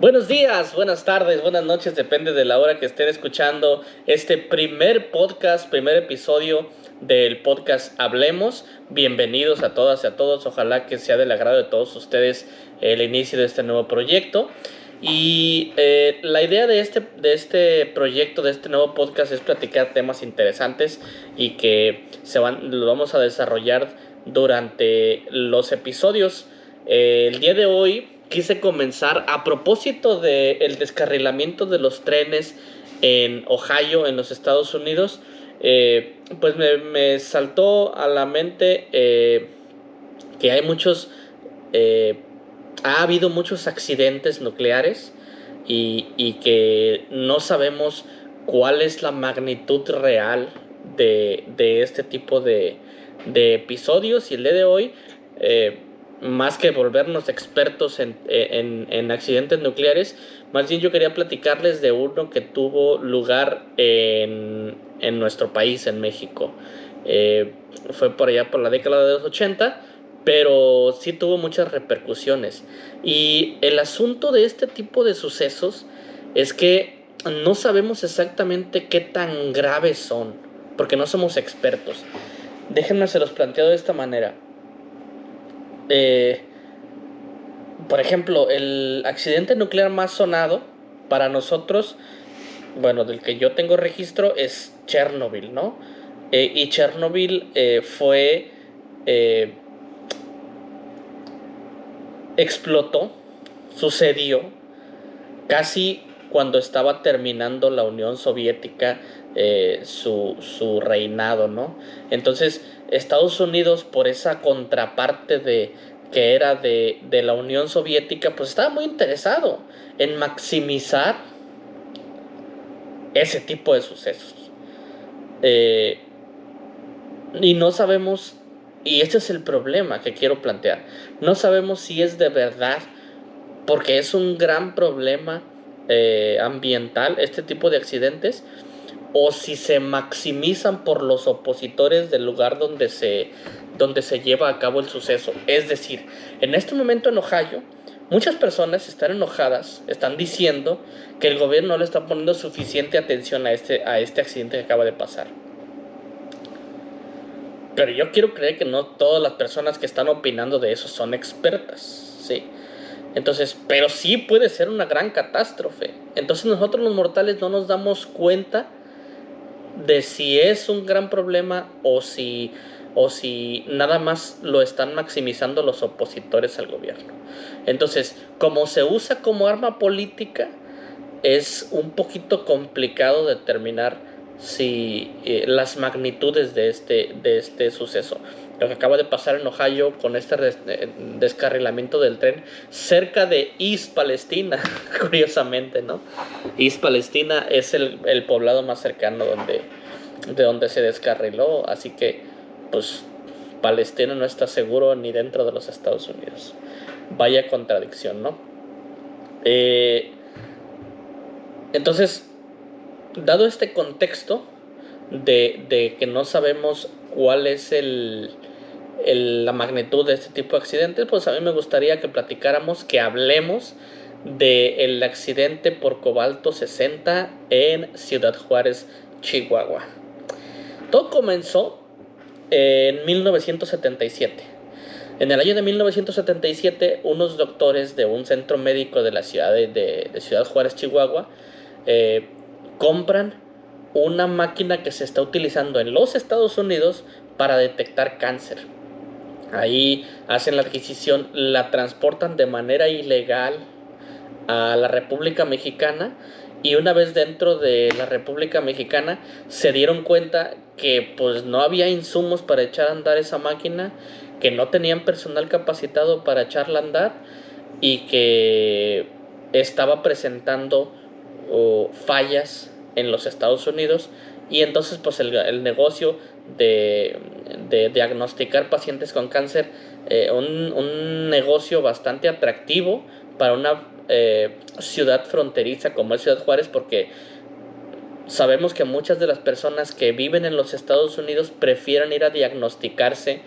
Buenos días, buenas tardes, buenas noches, depende de la hora que estén escuchando este primer episodio del podcast Hablemos. Bienvenidos a todas y a todos, ojalá que sea del agrado de todos ustedes el inicio de este nuevo proyecto. Y la idea de este proyecto, de este nuevo podcast, es platicar temas interesantes y que lo vamos a desarrollar durante los episodios. El día de hoy quise comenzar a propósito del descarrilamiento de los trenes en Ohio, en los Estados Unidos. Pues me saltó a la mente que hay ha habido muchos accidentes nucleares y que no sabemos cuál es la magnitud real de este tipo de episodios. Y el día de hoy, más que volvernos expertos en accidentes nucleares, más bien yo quería platicarles de uno que tuvo lugar en nuestro país, en México. Fue por allá por la década de los 80, pero sí tuvo muchas repercusiones. Y el asunto de este tipo de sucesos es que no sabemos exactamente qué tan graves son, porque no somos expertos. Déjenme se los planteo de esta manera. Por ejemplo, el accidente nuclear más sonado para nosotros, bueno, del que yo tengo registro, es Chernobyl, ¿no? Y Chernobyl explotó, sucedió casi cuando estaba terminando la Unión Soviética su reinado, ¿no? Entonces, Estados Unidos, por esa contraparte que era de la Unión Soviética, pues estaba muy interesado en maximizar ese tipo de sucesos. Y no sabemos, y este es el problema que quiero plantear, no sabemos si es de verdad, porque es un gran problema ambiental este tipo de accidentes, o si se maximizan por los opositores del lugar donde se lleva a cabo el suceso. Es decir, en este momento en Ohio, muchas personas están enojadas, están diciendo que el gobierno no le está poniendo suficiente atención a este accidente que acaba de pasar. Pero yo quiero creer que no todas las personas que están opinando de eso son expertas, ¿sí? Entonces, pero sí puede ser una gran catástrofe. Entonces nosotros los mortales no nos damos cuenta de si es un gran problema o si nada más lo están maximizando los opositores al gobierno. Entonces, como se usa como arma política, es un poquito complicado determinar si las magnitudes de este suceso. Lo que acaba de pasar en Ohio con este descarrilamiento del tren cerca de East Palestina, curiosamente, ¿no? East Palestina es el poblado más cercano de donde se descarriló, así que pues Palestina no está seguro ni dentro de los Estados Unidos. Vaya contradicción, ¿no? Entonces, dado este contexto de que no sabemos cuál es la magnitud de este tipo de accidentes, pues a mí me gustaría que hablemos del accidente por cobalto 60 en Ciudad Juárez, Chihuahua. Todo comenzó en 1977. En el año de 1977, unos doctores de un centro médico de la ciudad de Ciudad Juárez, Chihuahua, compran una máquina que se está utilizando en los Estados Unidos para detectar cáncer. Ahí hacen la adquisición, la transportan de manera ilegal a la República Mexicana, y una vez dentro de la República Mexicana se dieron cuenta que pues no había insumos para echar a andar esa máquina, que no tenían personal capacitado para echarla a andar y que estaba presentando fallas en los Estados Unidos. Y entonces pues el negocio de diagnosticar pacientes con cáncer, un negocio bastante atractivo para una ciudad fronteriza como es Ciudad Juárez, porque sabemos que muchas de las personas que viven en los Estados Unidos prefieren ir a diagnosticarse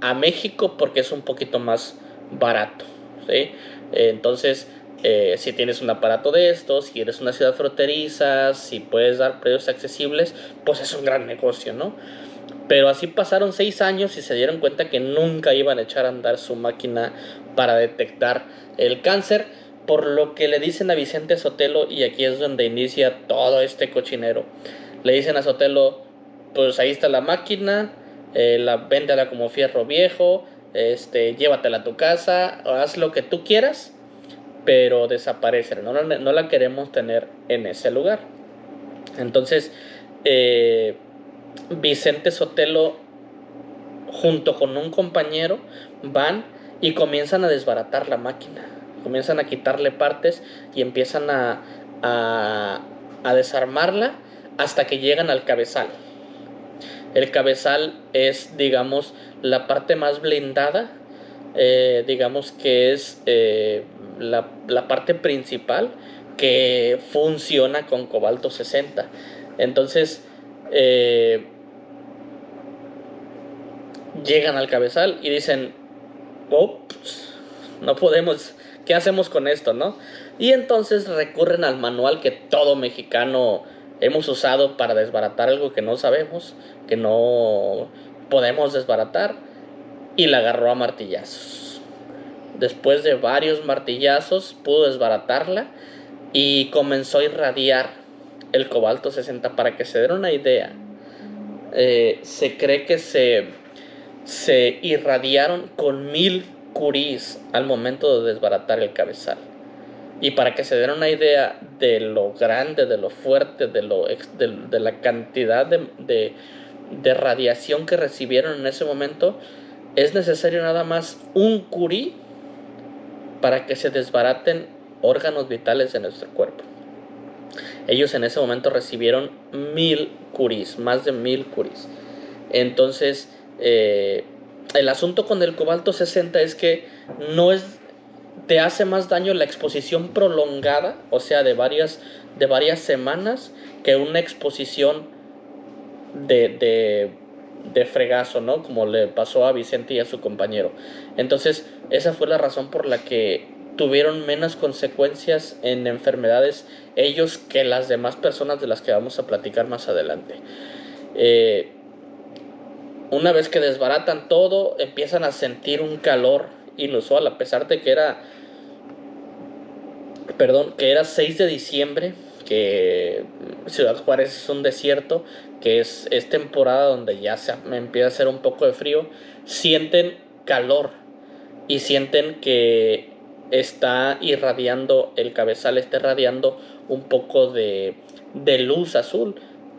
a México porque es un poquito más barato, ¿sí? Entonces, si tienes un aparato de estos, si eres una ciudad fronteriza, si puedes dar precios accesibles, pues es un gran negocio, ¿no? Pero así pasaron 6 años y se dieron cuenta que nunca iban a echar a andar su máquina para detectar el cáncer, por lo que le dicen a Vicente Sotelo, y aquí es donde inicia todo este cochinero. Le dicen a Sotelo, pues ahí está la máquina, véndela como fierro viejo, llévatela a tu casa, haz lo que tú quieras, pero desaparece, no la queremos tener en ese lugar. Entonces, Vicente Sotelo, junto con un compañero, van y comienzan a desbaratar la máquina. Comienzan a quitarle partes y empiezan a desarmarla hasta que llegan al cabezal. El cabezal es, digamos, la parte más blindada, digamos que es la parte principal que funciona con cobalto 60. Entonces, llegan al cabezal y dicen, ups, no podemos, ¿qué hacemos con esto, no? Y entonces recurren al manual que todo mexicano hemos usado para desbaratar algo que no sabemos, que no podemos desbaratar, y la agarró a martillazos. Después de varios martillazos pudo desbaratarla y comenzó a irradiar el cobalto 60. Para que se den una idea, se cree que se irradiaron con 1000 curís al momento de desbaratar el cabezal. Y para que se den una idea de lo grande, de lo fuerte, de la cantidad de radiación que recibieron en ese momento, es necesario nada más un curí para que se desbaraten órganos vitales de nuestro cuerpo. Ellos en ese momento recibieron 1000 curís, más de 1000 curís. Entonces, el asunto con el cobalto 60 es que no es, te hace más daño la exposición prolongada, o sea, de varias semanas, que una exposición de fregazo, ¿no? Como le pasó a Vicente y a su compañero. Entonces, esa fue la razón por la que tuvieron menos consecuencias en enfermedades ellos que las demás personas de las que vamos a platicar más adelante. Una vez que desbaratan todo, empiezan a sentir un calor inusual, a pesar de que era 6 de diciembre, que Ciudad Juárez es un desierto, que es temporada donde ya me empieza a hacer un poco de frío. Sienten calor y sienten que está irradiando el cabezal, está irradiando un poco de luz azul,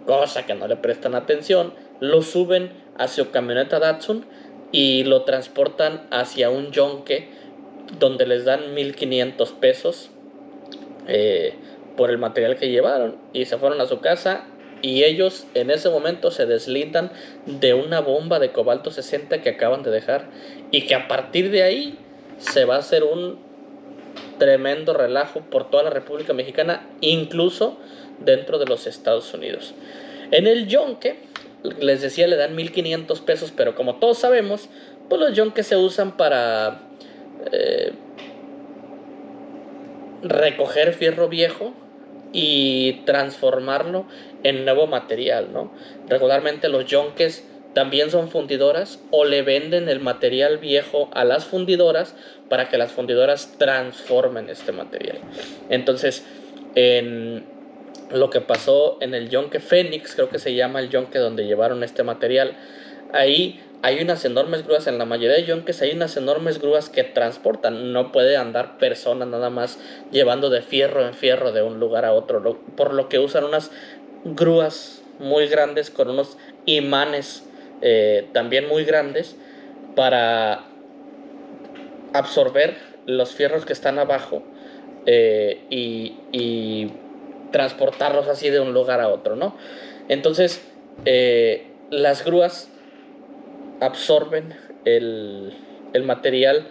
cosa que no le prestan atención. Lo suben hacia su camioneta Datsun y lo transportan hacia un yonque donde les dan 1500 pesos por el material que llevaron, y se fueron a su casa. Y ellos en ese momento se deslindan de una bomba de cobalto 60 que acaban de dejar, y que a partir de ahí se va a hacer un tremendo relajo por toda la República Mexicana, incluso dentro de los Estados Unidos. En el yonque, les decía, le dan 1500 pesos, pero como todos sabemos, pues los yonques se usan para recoger fierro viejo y transformarlo en nuevo material, ¿no? Regularmente los yonques también son fundidoras, o le venden el material viejo a las fundidoras para que las fundidoras transformen este material. Entonces, en lo que pasó en el yonque Fénix, creo que se llama el yonque donde llevaron este material, ahí hay unas enormes grúas. En la mayoría de yonques hay unas enormes grúas que transportan. No puede andar personas nada más llevando de fierro en fierro de un lugar a otro, por lo que usan unas grúas muy grandes con unos imanes también muy grandes para absorber los fierros que están abajo y transportarlos así de un lugar a otro, ¿no? Entonces, las grúas absorben el material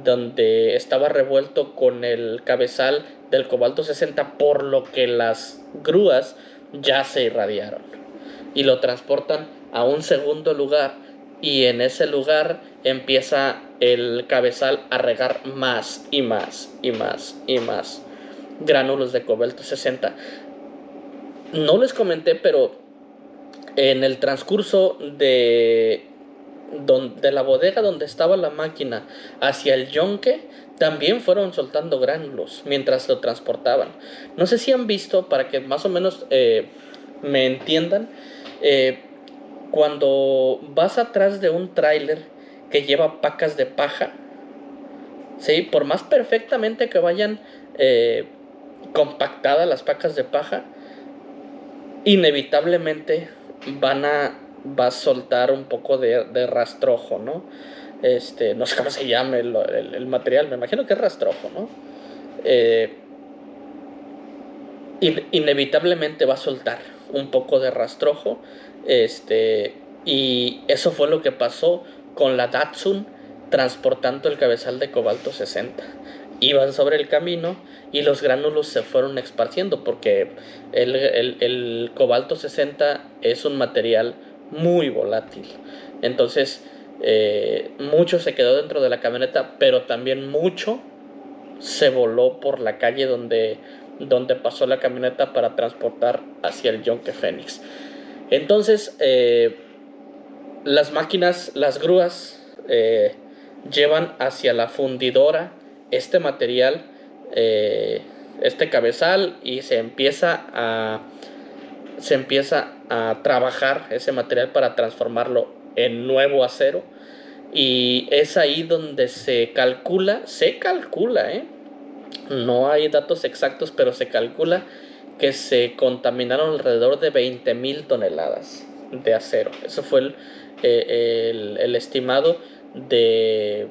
donde estaba revuelto con el cabezal del cobalto 60, por lo que las grúas ya se irradiaron y lo transportan a un segundo lugar y en ese lugar empieza el cabezal a regar más y más y más y más gránulos de cobalto 60. No les comenté, pero en el transcurso de la bodega donde estaba la máquina hacia el yunque, también fueron soltando gránulos mientras lo transportaban. No sé si han visto, para que más o menos me entiendan, eh, cuando vas atrás de un tráiler que lleva pacas de paja, ¿sí? Por más perfectamente que vayan compactadas las pacas de paja, inevitablemente va a soltar un poco de rastrojo, ¿no? No sé cómo se llama el material, me imagino que es rastrojo, ¿no? Inevitablemente va a soltar un poco de rastrojo, y eso fue lo que pasó con la Datsun transportando el cabezal de cobalto 60. Iban sobre el camino y los gránulos se fueron esparciendo porque el cobalto 60 es un material muy volátil. Entonces, mucho se quedó dentro de la camioneta, pero también mucho se voló por la calle donde pasó la camioneta para transportar hacia el Yonke Fénix. Entonces, las máquinas, las grúas, llevan hacia la fundidora este material, este cabezal, y se empieza a trabajar ese material para transformarlo en nuevo acero. Y es ahí donde se calcula, no hay datos exactos, pero se calcula que se contaminaron alrededor de 20,000 toneladas de acero. Eso fue el estimado de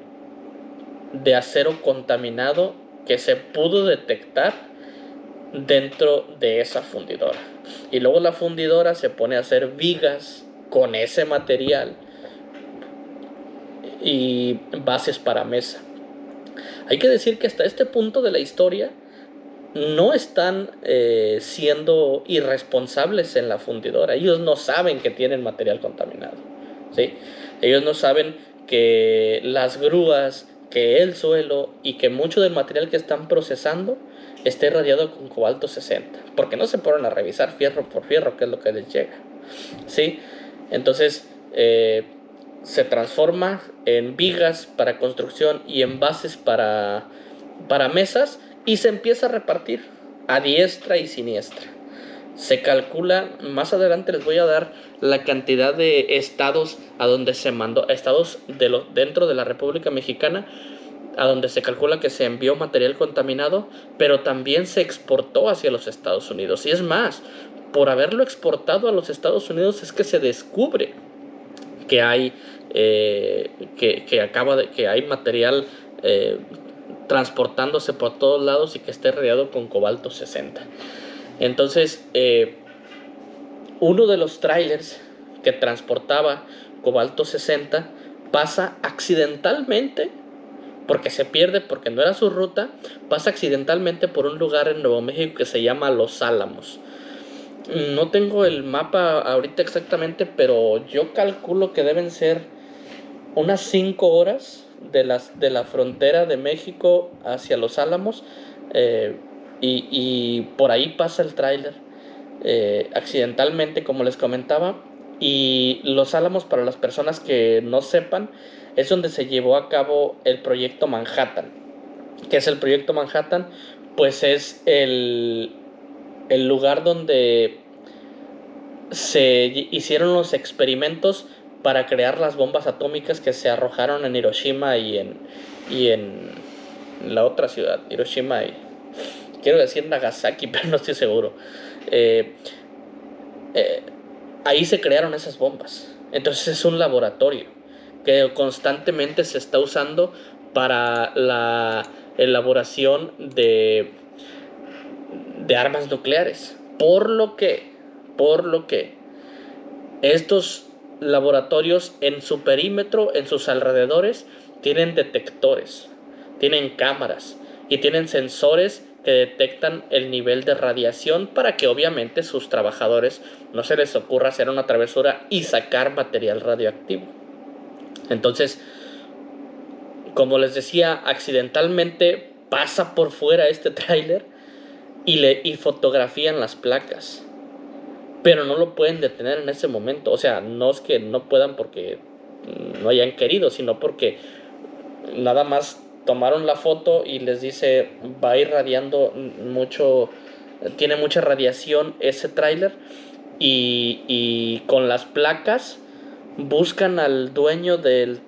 acero contaminado que se pudo detectar dentro de esa fundidora. Y luego la fundidora se pone a hacer vigas con ese material y bases para mesa. Hay que decir que hasta este punto de la historia no están siendo irresponsables en la fundidora. Ellos no saben que tienen material contaminado, ¿sí? Ellos no saben que las grúas, que el suelo y que mucho del material que están procesando esté irradiado con cobalto 60, porque no se ponen a revisar fierro por fierro qué es lo que les llega, ¿sí? Entonces, se transforma en vigas para construcción y en bases para mesas, y se empieza a repartir a diestra y siniestra. Se calcula, más adelante les voy a dar la cantidad de estados a donde se mandó, estados dentro de la República Mexicana, a donde se calcula que se envió material contaminado, pero también se exportó hacia los Estados Unidos. Y es más, por haberlo exportado a los Estados Unidos es que se descubre que hay que hay material transportándose por todos lados y que esté rodeado con cobalto 60. Entonces, uno de los trailers que transportaba cobalto 60 pasa accidentalmente, porque se pierde, porque no era su ruta, pasa accidentalmente por un lugar en Nuevo México que se llama Los Álamos. No tengo el mapa ahorita exactamente, pero yo calculo que deben ser unas 5 horas de la frontera de México hacia Los Álamos, y por ahí pasa el tráiler accidentalmente, como les comentaba. Y Los Álamos, para las personas que no sepan, es donde se llevó a cabo el proyecto Manhattan. ¿Qué es el proyecto Manhattan? Pues es el lugar donde se hicieron los experimentos para crear las bombas atómicas que se arrojaron en Hiroshima y en la otra ciudad, Hiroshima y quiero decir Nagasaki, pero no estoy seguro. Ahí se crearon esas bombas. Entonces es un laboratorio que constantemente se está usando para la elaboración de armas nucleares. Por lo que estos laboratorios, en su perímetro, en sus alrededores, tienen detectores, tienen cámaras y tienen sensores que detectan el nivel de radiación para que obviamente sus trabajadores no se les ocurra hacer una travesura y sacar material radioactivo. Entonces, como les decía, accidentalmente pasa por fuera este tráiler y fotografían las placas. Pero no lo pueden detener en ese momento. O sea, no es que no puedan porque no hayan querido, sino porque nada más tomaron la foto y les dice va irradiando mucho, tiene mucha radiación ese tráiler, y con las placas buscan al dueño del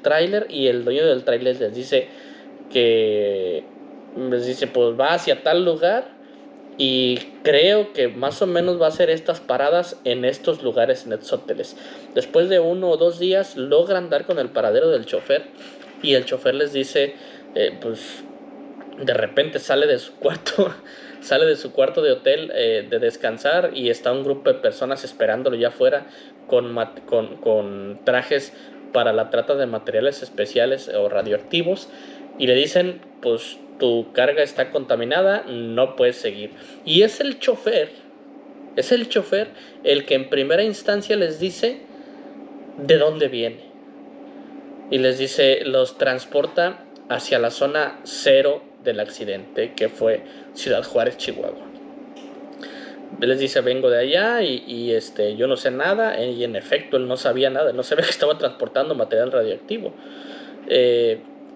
tráiler, y el dueño del tráiler que les dice pues va hacia tal lugar, y creo que más o menos va a hacer estas paradas en estos lugares, en estos hoteles. Después de 1 o 2 días logran dar con el paradero del chofer, y el chofer les dice, pues de repente sale de su cuarto, sale de su cuarto de hotel, de descansar, y está un grupo de personas esperándolo ya afuera con trajes para la trata de materiales especiales o radioactivos, y le dicen pues tu carga está contaminada, no puedes seguir. Y es el chofer el que en primera instancia les dice de dónde viene, y les dice, los transporta hacia la zona cero del accidente, que fue Ciudad Juárez, Chihuahua. Les dice, vengo de allá y yo no sé nada, y en efecto él no sabía nada, no sabía que estaba transportando material radioactivo.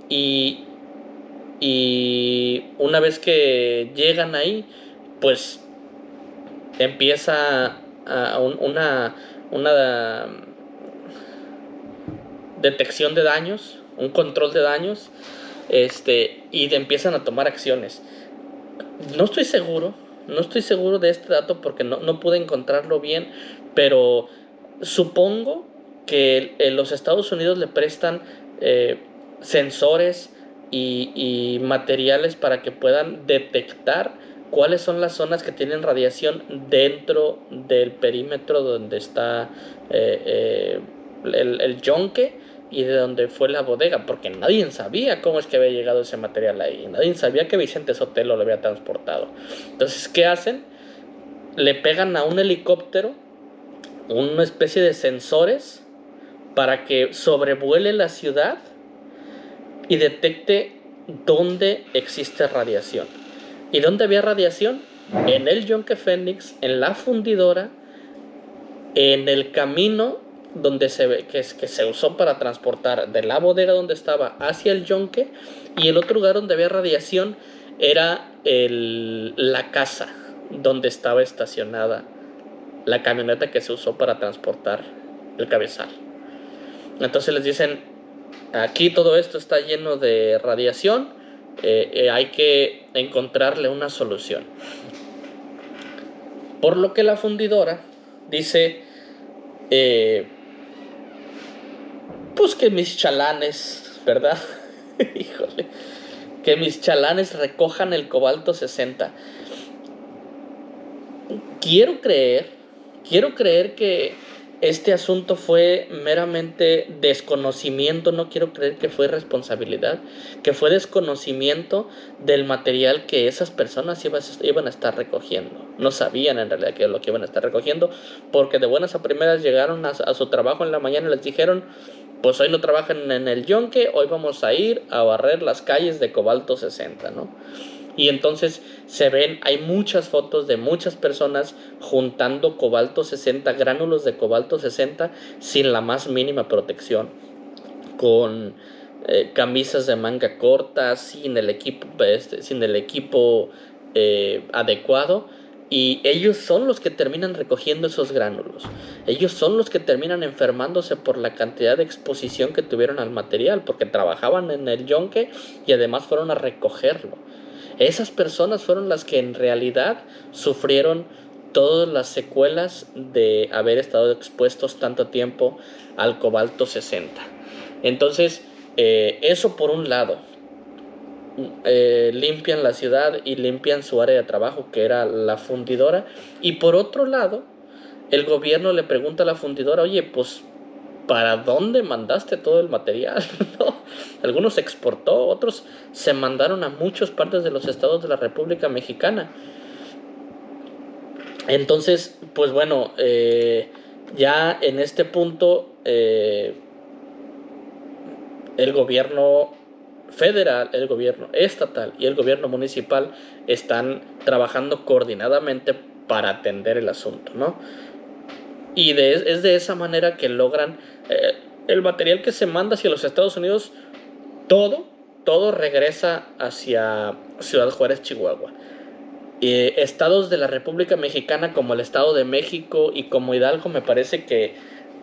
Y, y una vez que llegan ahí, pues empieza una detección de daños, un control de daños, y empiezan a tomar acciones. No estoy seguro, no estoy seguro de este dato porque no pude encontrarlo bien, pero supongo que los Estados Unidos le prestan sensores y materiales para que puedan detectar cuáles son las zonas que tienen radiación dentro del perímetro donde está el yunque y de donde fue la bodega, porque nadie sabía cómo es que había llegado ese material ahí, nadie sabía que Vicente Sotelo lo había transportado. Entonces, ¿qué hacen? Le pegan a un helicóptero una especie de sensores para que sobrevuele la ciudad y detecte dónde existe radiación. ¿Y dónde había radiación? En el Yunque Fénix, en la fundidora, en el camino donde se ve que se usó para transportar de la bodega donde estaba hacia el yunque, y el otro lugar donde había radiación era la casa donde estaba estacionada la camioneta que se usó para transportar el cabezal. Entonces les dicen, aquí todo esto está lleno de radiación, hay que encontrarle una solución. Por lo que la fundidora dice, pues que mis chalanes, ¿verdad? Híjole, que mis chalanes recojan el cobalto 60. Quiero creer que este asunto fue meramente desconocimiento, no quiero creer que fue responsabilidad, que fue desconocimiento del material que esas personas iban a estar recogiendo. No sabían en realidad qué es lo que iban a estar recogiendo, porque de buenas a primeras llegaron a su trabajo en la mañana y les dijeron, pues hoy no trabajan en el yunque, hoy vamos a ir a barrer las calles de cobalto 60, ¿no? Y entonces hay muchas fotos de muchas personas juntando cobalto 60, gránulos de cobalto 60, sin la más mínima protección, con camisas de manga corta, sin el equipo adecuado. Y ellos son los que terminan recogiendo esos gránulos. Ellos son los que terminan enfermándose por la cantidad de exposición que tuvieron al material, porque trabajaban en el yunque y además fueron a recogerlo. Esas personas fueron las que en realidad sufrieron todas las secuelas de haber estado expuestos tanto tiempo al cobalto 60. Entonces, eso por un lado. Limpian la ciudad y limpian su área de trabajo, que era la fundidora. Y por otro lado, el gobierno le pregunta a la fundidora, oye, pues, ¿para dónde mandaste todo el material? ¿No? Algunos se exportó, otros se mandaron a muchas partes de los estados de la República Mexicana. Entonces, pues bueno, ya en este punto, el gobierno federal, el gobierno estatal y el gobierno municipal están trabajando coordinadamente para atender el asunto, ¿no? Y es de esa manera que logran el material que se manda hacia los Estados Unidos, todo, todo regresa hacia Ciudad Juárez, Chihuahua. Estados de la República Mexicana como el Estado de México y como Hidalgo me parece que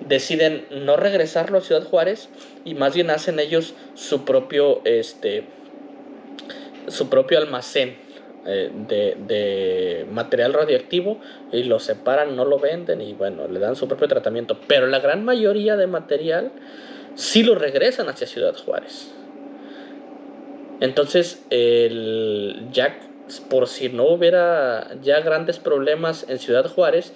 deciden no regresarlo a Ciudad Juárez y más bien hacen ellos su propio almacén de material radioactivo y lo separan, no lo venden y bueno, le dan su propio tratamiento. Pero la gran mayoría de material sí lo regresan hacia Ciudad Juárez. Entonces, ya por si no hubiera ya grandes problemas en Ciudad Juárez,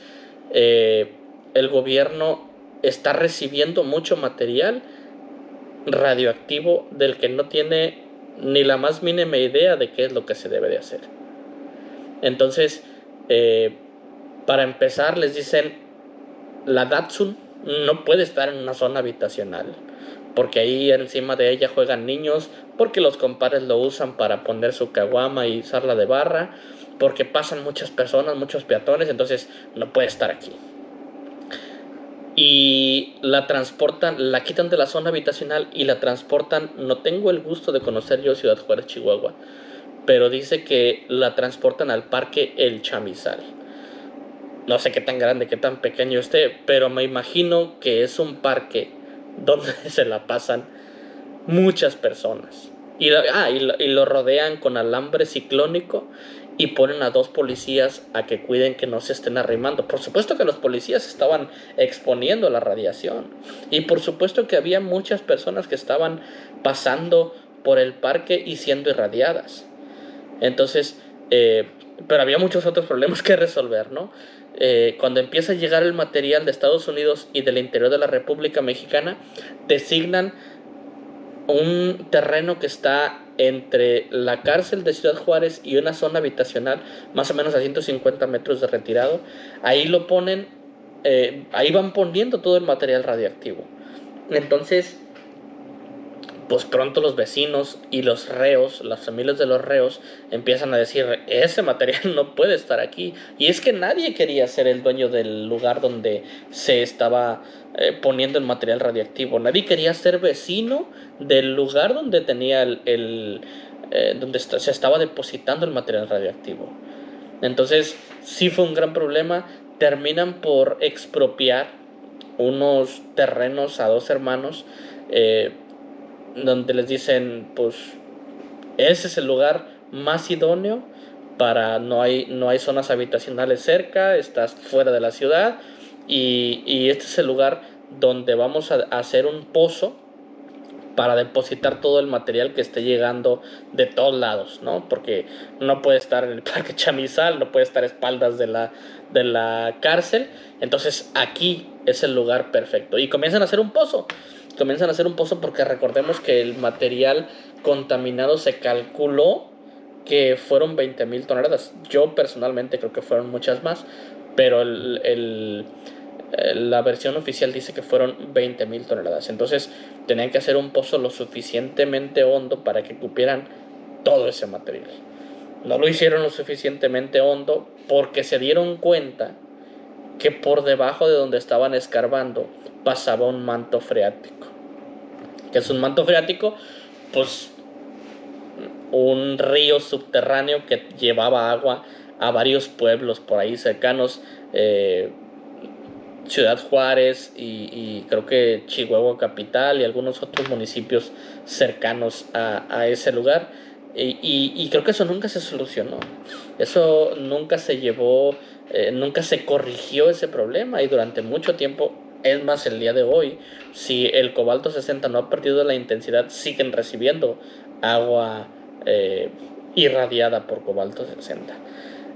el gobierno está recibiendo mucho material radioactivo del que no tiene ni la más mínima idea de qué es lo que se debe de hacer. Entonces, para empezar, les dicen, la Datsun no puede estar en una zona habitacional, porque ahí encima de ella juegan niños, porque los compadres lo usan para poner su caguama y usarla de barra, porque pasan muchas personas, muchos peatones, entonces no puede estar aquí. Y la transportan, la quitan de la zona habitacional y la transportan, no tengo el gusto de conocer yo Ciudad Juárez, Chihuahua, pero dice que la transportan al parque El Chamizal. No sé qué tan grande, qué tan pequeño esté, pero me imagino que es un parque donde se la pasan muchas personas. Y lo rodean con alambre ciclónico y ponen a 2 policías a que cuiden que no se estén arrimando. Por supuesto que los policías estaban exponiendo la radiación. Y por supuesto que había muchas personas que estaban pasando por el parque y siendo irradiadas. Entonces, pero había muchos otros problemas que resolver, ¿no? Cuando empieza a llegar el material de Estados Unidos y del interior de la República Mexicana, designan un terreno que está entre la cárcel de Ciudad Juárez y una zona habitacional, más o menos a 150 metros de retirado. Ahí lo ponen, ahí van poniendo todo el material radiactivo. Entonces, pues pronto los vecinos y los reos, las familias de los reos, empiezan a decir, ese material no puede estar aquí. Y es que nadie quería ser el dueño del lugar donde se estaba poniendo el material radiactivo. Nadie quería ser vecino del lugar donde tenía donde se estaba depositando el material radiactivo. Entonces, sí fue un gran problema. Terminan por expropiar unos terrenos a 2 hermanos, donde les dicen, pues ese es el lugar más idóneo para, no hay zonas habitacionales cerca, estás fuera de la ciudad y este es el lugar donde vamos a hacer un pozo para depositar todo el material que esté llegando de todos lados, ¿no? Porque no puede estar en el Parque Chamizal, no puede estar a espaldas de la cárcel, entonces aquí es el lugar perfecto. Y comienzan a hacer un pozo. Comienzan a hacer un pozo porque recordemos que el material contaminado se calculó que fueron 20,000 toneladas. Yo personalmente creo que fueron muchas más, pero la versión oficial dice que fueron 20,000 toneladas. Entonces tenían que hacer un pozo lo suficientemente hondo para que cupieran todo ese material. No lo hicieron lo suficientemente hondo porque se dieron cuenta que por debajo de donde estaban escarbando pasaba un manto freático. ¿Qué es un manto freático? Pues un río subterráneo que llevaba agua a varios pueblos por ahí cercanos, Ciudad Juárez y creo que Chihuahua Capital y algunos otros municipios cercanos a ese lugar. Y creo que eso nunca se solucionó. Eso nunca se llevó, nunca se corrigió ese problema y durante mucho tiempo, es más, el día de hoy, si el cobalto 60 no ha perdido la intensidad, siguen recibiendo agua irradiada por cobalto 60.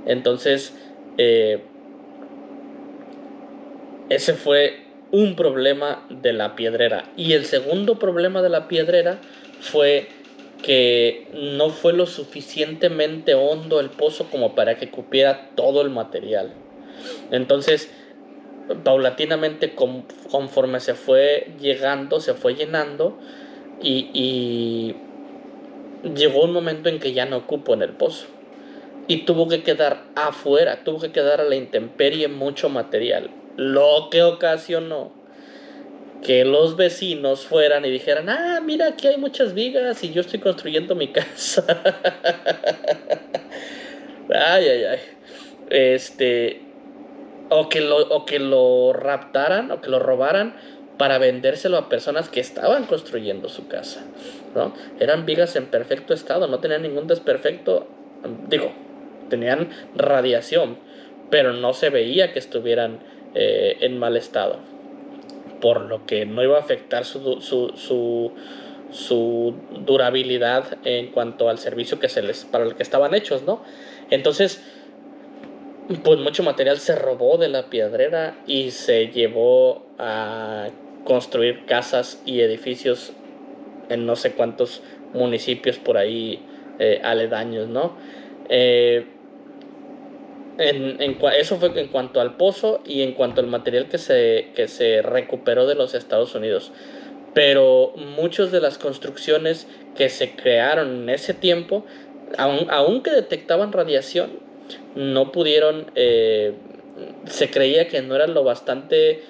Entonces, ese fue un problema de la piedrera. Y el segundo problema de la piedrera fue que no fue lo suficientemente hondo el pozo como para que cupiera todo el material. Entonces, paulatinamente, conforme se fue llegando, se fue llenando, y llegó un momento en que ya no cupo en el pozo y tuvo que quedar afuera, tuvo que quedar a la intemperie mucho material, lo que ocasionó que los vecinos fueran y dijeran, mira, aquí hay muchas vigas y yo estoy construyendo mi casa. Ay, ay, ay. Este, o que lo raptaran o que lo robaran para vendérselo a personas que estaban construyendo su casa, ¿no? Eran vigas en perfecto estado, no tenían ningún desperfecto, digo, tenían radiación, pero no se veía que estuvieran en mal estado, por lo que no iba a afectar su durabilidad en cuanto al servicio para el que estaban hechos, ¿no? Entonces, pues mucho material se robó de la piedrera y se llevó a construir casas y edificios en no sé cuántos municipios por ahí aledaños, ¿no? Eh, eso fue en cuanto al pozo y en cuanto al material que se recuperó de los Estados Unidos. Pero muchas de las construcciones que se crearon en ese tiempo, aunque detectaban radiación, no pudieron, se creía que no era lo bastante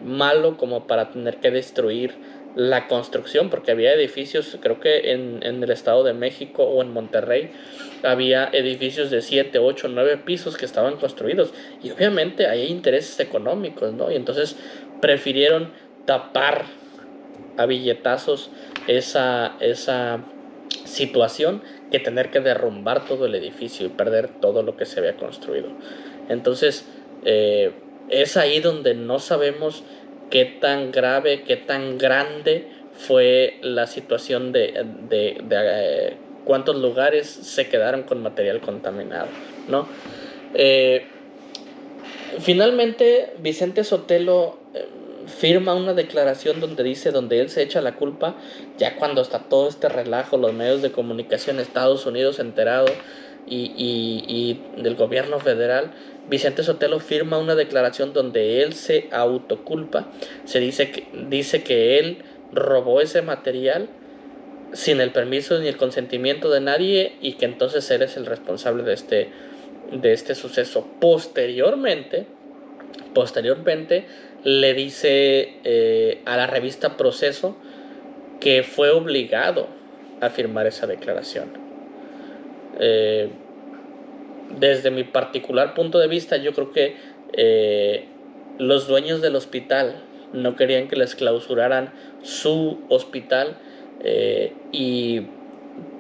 malo como para tener que destruir la construcción, porque había edificios, creo que en el Estado de México o en Monterrey, había edificios de 7, 8, 9 pisos que estaban construidos, y obviamente hay intereses económicos, ¿no? Y entonces prefirieron tapar a billetazos esa situación que tener que derrumbar todo el edificio y perder todo lo que se había construido. Entonces, es ahí donde no sabemos qué tan grave, qué tan grande fue la situación de cuántos lugares se quedaron con material contaminado, ¿no? Eh, Finalmente, Vicente Sotelo firma una declaración donde él se echa la culpa, ya cuando está todo este relajo, los medios de comunicación, Estados Unidos enterado y del gobierno federal. Vicente Sotelo firma una declaración donde él se autoculpa, dice que él robó ese material sin el permiso ni el consentimiento de nadie y que entonces él es el responsable de este suceso. Posteriormente le dice a la revista Proceso que fue obligado a firmar esa declaración. Desde mi particular punto de vista, yo creo que los dueños del hospital no querían que les clausuraran su hospital y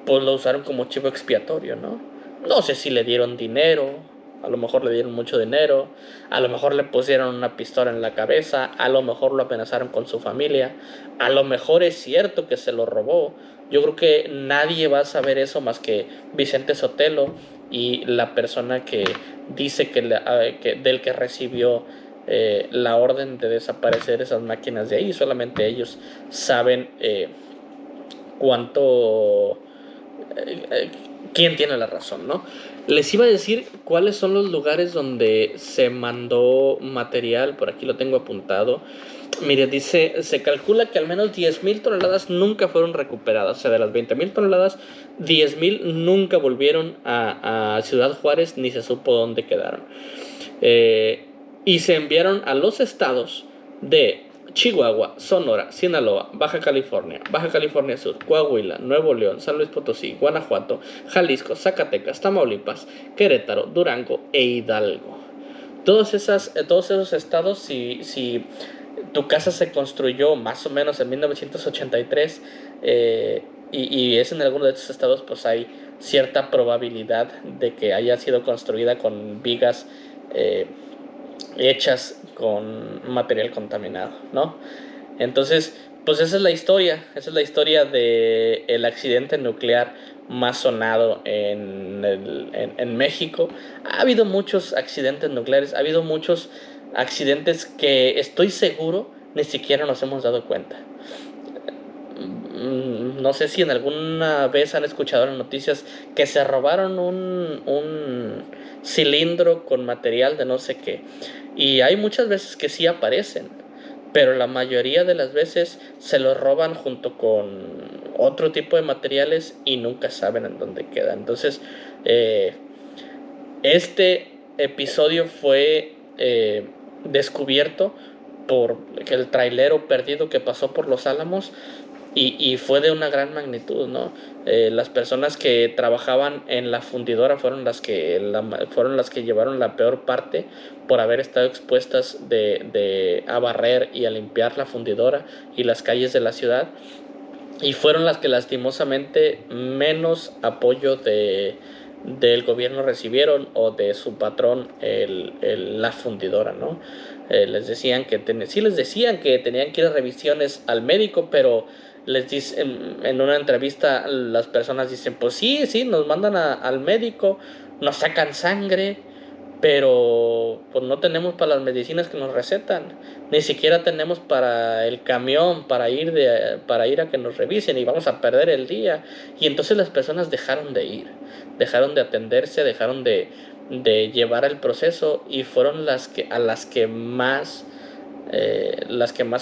pues lo usaron como chivo expiatorio, ¿no? No sé si le dieron dinero, a lo mejor le dieron mucho dinero, a lo mejor le pusieron una pistola en la cabeza, a lo mejor lo amenazaron con su familia, a lo mejor es cierto que se lo robó. Yo creo que nadie va a saber eso más que Vicente Sotelo y la persona que dice del que recibió la orden de desaparecer esas máquinas de ahí. Solamente ellos saben cuánto quién tiene la razón, ¿no? Les iba a decir cuáles son los lugares donde se mandó material, por aquí lo tengo apuntado. Mire, se calcula que al menos 10,000 toneladas nunca fueron recuperadas. O sea, de las 20,000 toneladas, 10,000 nunca volvieron a Ciudad Juárez ni se supo dónde quedaron. Y se enviaron a los estados de Chihuahua, Sonora, Sinaloa, Baja California Sur, Coahuila, Nuevo León, San Luis Potosí, Guanajuato, Jalisco, Zacatecas, Tamaulipas, Querétaro, Durango e Hidalgo. Todos esos estados, si tu casa se construyó más o menos en 1983 y es en alguno de estos estados, pues hay cierta probabilidad de que haya sido construida con vigas hechas con material contaminado, ¿no? Entonces, pues esa es la historia de el accidente nuclear más sonado en México. Ha habido muchos accidentes nucleares, ha habido muchos accidentes que estoy seguro ni siquiera nos hemos dado cuenta. No sé si en alguna vez han escuchado en las noticias que se robaron un cilindro con material de no sé qué. Y hay muchas veces que sí aparecen, pero la mayoría de las veces se lo roban junto con otro tipo de materiales y nunca saben en dónde queda. Entonces, este episodio fue descubierto por el trailero perdido que pasó por Los Álamos y fue de una gran magnitud, ¿no? Las personas que trabajaban en la fundidora fueron las que llevaron la peor parte por haber estado expuestas a barrer y a limpiar la fundidora y las calles de la ciudad, y fueron las que lastimosamente menos apoyo del gobierno recibieron, o de su patrón, la fundidora, ¿no? Les decían que sí les decían que tenían que ir a revisiones al médico, pero les dicen en una entrevista, las personas dicen, pues sí, nos mandan al médico, nos sacan sangre, pero pues no tenemos para las medicinas que nos recetan, ni siquiera tenemos para el camión para ir a que nos revisen, y vamos a perder el día. Y entonces las personas dejaron de ir, dejaron de atenderse, dejaron de llevar el proceso, y fueron las que más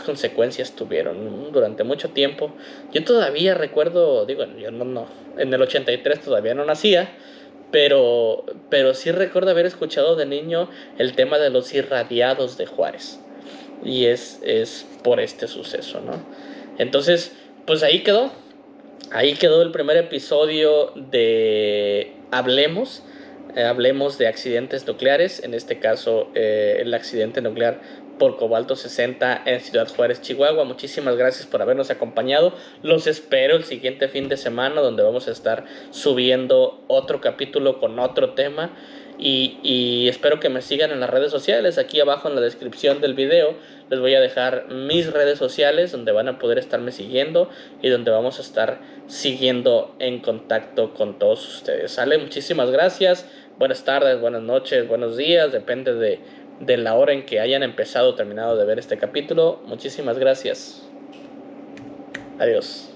consecuencias tuvieron durante mucho tiempo. Yo todavía recuerdo, digo, yo no, en el 83 todavía no nacía, pero sí recuerdo haber escuchado de niño el tema de los irradiados de Juárez. Y es por este suceso, ¿no? Entonces, pues ahí quedó. Ahí quedó el primer episodio de Hablemos. Hablemos de accidentes nucleares. En este caso, el accidente nuclear por cobalto 60 en Ciudad Juárez, Chihuahua. Muchísimas gracias por habernos acompañado. Los espero el siguiente fin de semana, donde vamos a estar subiendo otro capítulo con otro tema. Y espero que me sigan en las redes sociales. Aquí abajo en la descripción del video les voy a dejar mis redes sociales, donde van a poder estarme siguiendo y donde vamos a estar siguiendo en contacto con todos ustedes. ¿Sale? Muchísimas gracias. Buenas tardes, buenas noches, buenos días. Depende de la hora en que hayan empezado o terminado de ver este capítulo. Muchísimas gracias. Adiós.